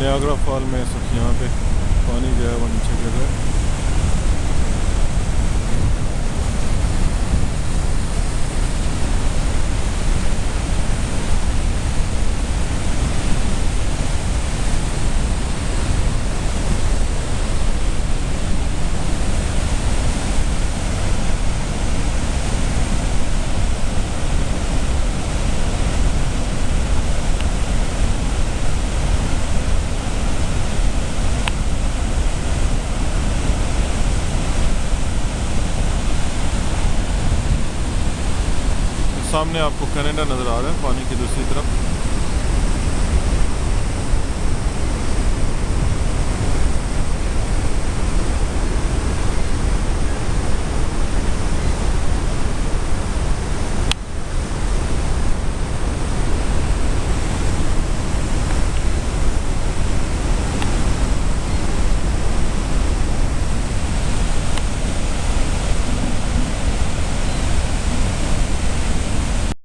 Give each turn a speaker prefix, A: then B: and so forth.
A: Niagara fall में इस वक्त यहाँ पे पानी जो है वो नीचे गिर रहा है। सामने आपको कनाडा नज़र आ रहा है पानी की दूसरी तरफ।